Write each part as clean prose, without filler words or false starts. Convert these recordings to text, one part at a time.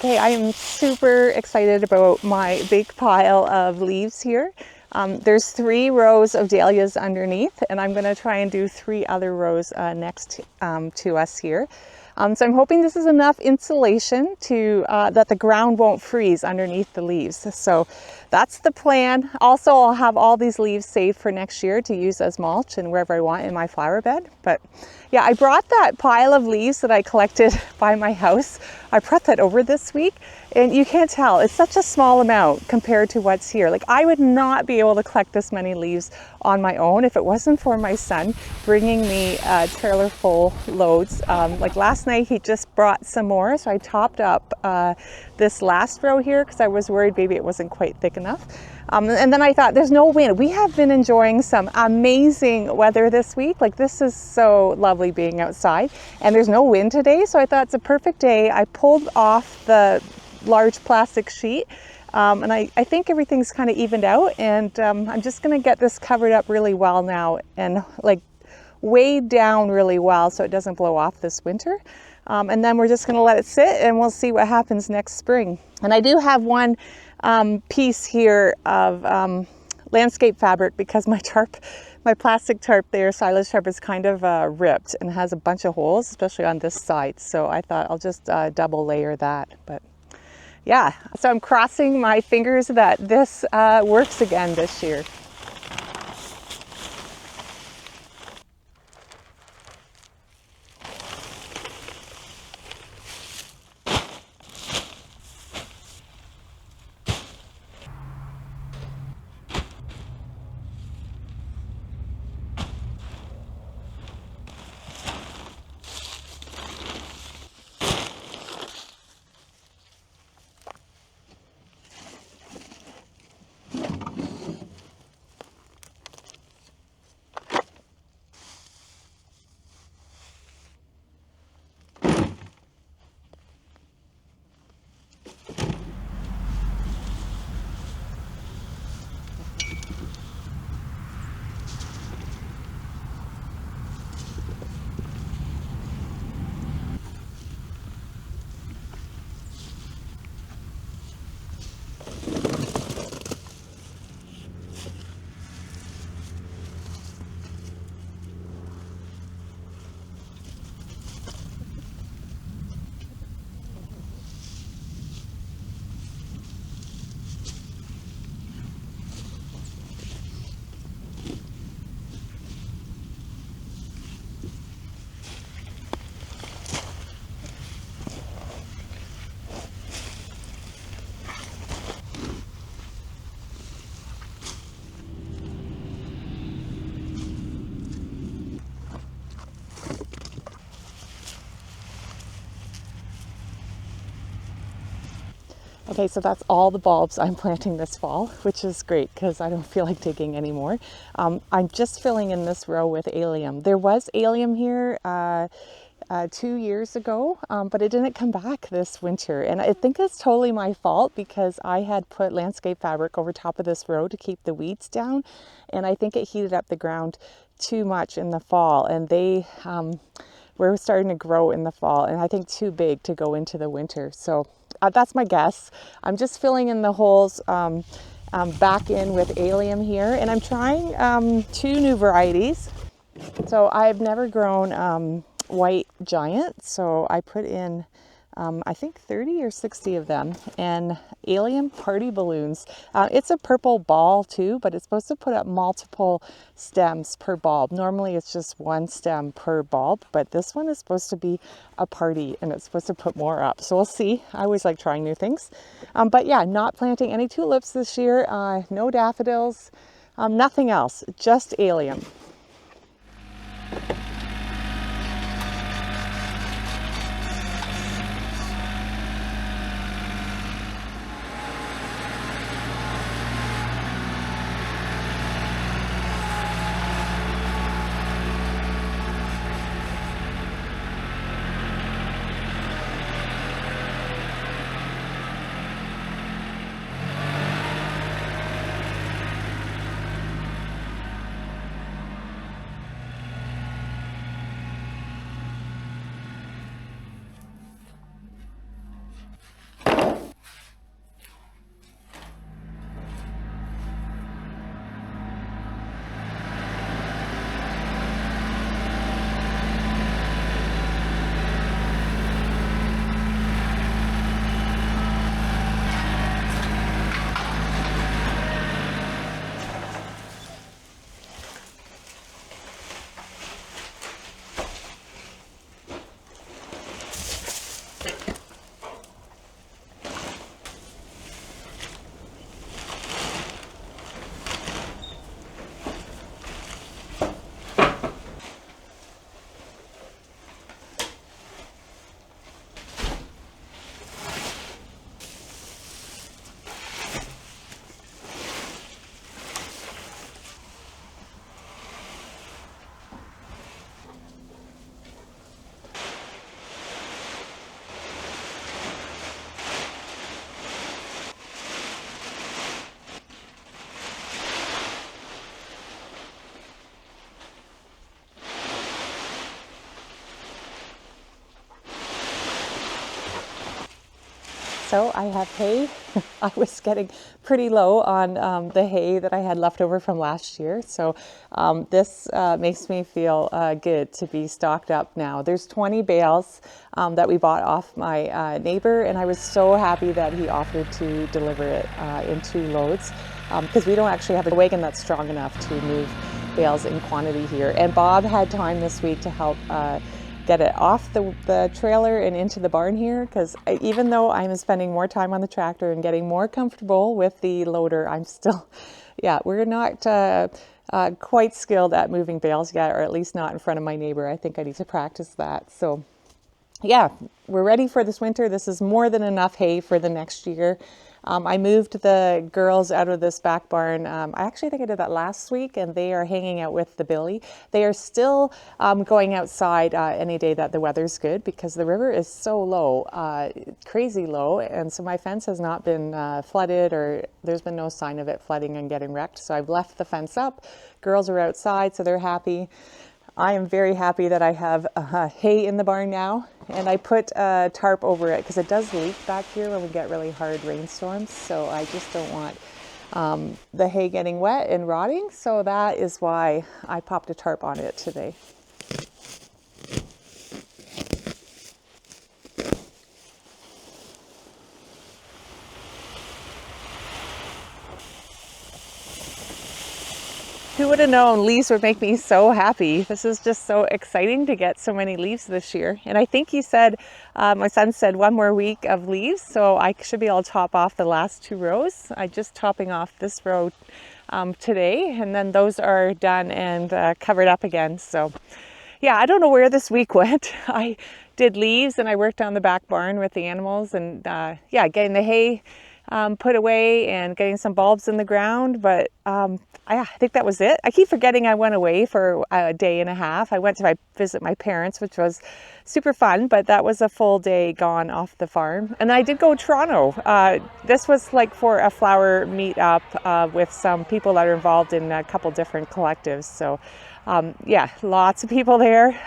Okay, I am super excited about my big pile of leaves here. There's 3 rows of dahlias underneath, and I'm going to try and do 3 other rows next to us here. So I'm hoping this is enough insulation to that the ground won't freeze underneath the leaves. So that's the plan. Also, I'll have all these leaves saved for next year to use as mulch and wherever I want in my flower bed. But yeah, I brought that pile of leaves that I collected by my house. I brought that over this week, and you can't tell, it's such a small amount compared to what's here. Like, I would not be able to collect this many leaves on my own if it wasn't for my son bringing me trailer full loads. Like last night he just brought some more, so I topped up this last row here because I was worried maybe it wasn't quite thick enough. And then I thought, there's no wind. We have been enjoying some amazing weather this week. Like, this is so lovely being outside, and there's no wind today, so I thought it's a perfect day. I pulled off the large plastic sheet, and I think everything's kind of evened out, and I'm just going to get this covered up really well now and like weighed down really well so it doesn't blow off this winter. And then we're just going to let it sit, and we'll see what happens next spring. And I do have one piece here of landscape fabric because my plastic tarp there, silage tarp, is kind of ripped and has a bunch of holes, especially on this side. So I thought I'll just double layer that. But yeah, so I'm crossing my fingers that this works again this year. Okay, so that's all the bulbs I'm planting this fall, which is great because I don't feel like digging anymore. I'm just filling in this row with allium. There was allium here 2 years ago, but it didn't come back this winter. And I think it's totally my fault because I had put landscape fabric over top of this row to keep the weeds down. And I think it heated up the ground too much in the fall, and they were starting to grow in the fall, and I think too big to go into the winter. So that's my guess. I'm just filling in the holes back in with allium here, and I'm trying 2 new varieties. So I've never grown white giant, so I put in I think 30 or 60 of them, and allium party balloons. It's a purple ball too, but it's supposed to put up multiple stems per bulb. Normally it's just 1 stem per bulb, but this one is supposed to be a party and it's supposed to put more up. So we'll see. I always like trying new things. But yeah, not planting any tulips this year, no daffodils, nothing else, just allium. So I have hay. I was getting pretty low on the hay that I had left over from last year. So this makes me feel good to be stocked up now. There's 20 bales that we bought off my neighbor, and I was so happy that he offered to deliver it in 2 loads because we don't actually have a wagon that's strong enough to move bales in quantity here. And Bob had time this week to help get it off the trailer and into the barn here, because even though I'm spending more time on the tractor and getting more comfortable with the loader, I'm still, yeah, we're not quite skilled at moving bales yet, or at least not in front of my neighbor. I think I need to practice that. So yeah, we're ready for this winter. This is more than enough hay for the next year. I moved the girls out of this back barn. I actually think I did that last week, and they are hanging out with the Billy. They are still going outside any day that the weather's good, because the river is so low, crazy low, and so my fence has not been flooded, or there's been no sign of it flooding and getting wrecked. So I've left the fence up. Girls are outside, so they're happy. I am very happy that I have hay in the barn now, and I put a tarp over it because it does leak back here when we get really hard rainstorms. So I just don't want the hay getting wet and rotting. So that is why I popped a tarp on it today. Who would have known leaves would make me so happy? This is just so exciting to get so many leaves this year. And I think he said, my son said 1 more week of leaves, so I should be able to top off the last 2 rows. I'm just topping off this row today, and then those are done and covered up again. So yeah, I don't know where this week went. I did leaves, and I worked on the back barn with the animals, and yeah, getting the hay put away and getting some bulbs in the ground. But I think that was it. I keep forgetting I went away for a day and a half. I went to visit my parents, which was super fun, but that was a full day gone off the farm. And I did go to Toronto. This was like for a flower meetup with some people that are involved in a couple different collectives. So yeah, lots of people there.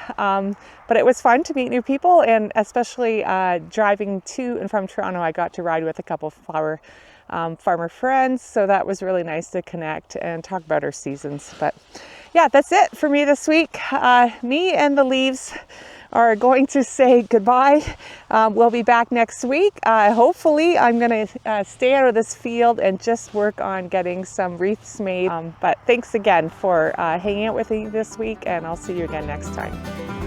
But it was fun to meet new people, and especially driving to and from Toronto, I got to ride with a couple flower farmer friends. So that was really nice to connect and talk about our seasons. But yeah, that's it for me this week. Me and the leaves are going to say goodbye. We'll be back next week. Hopefully I'm going to stay out of this field and just work on getting some wreaths made. But thanks again for hanging out with me this week, and I'll see you again next time.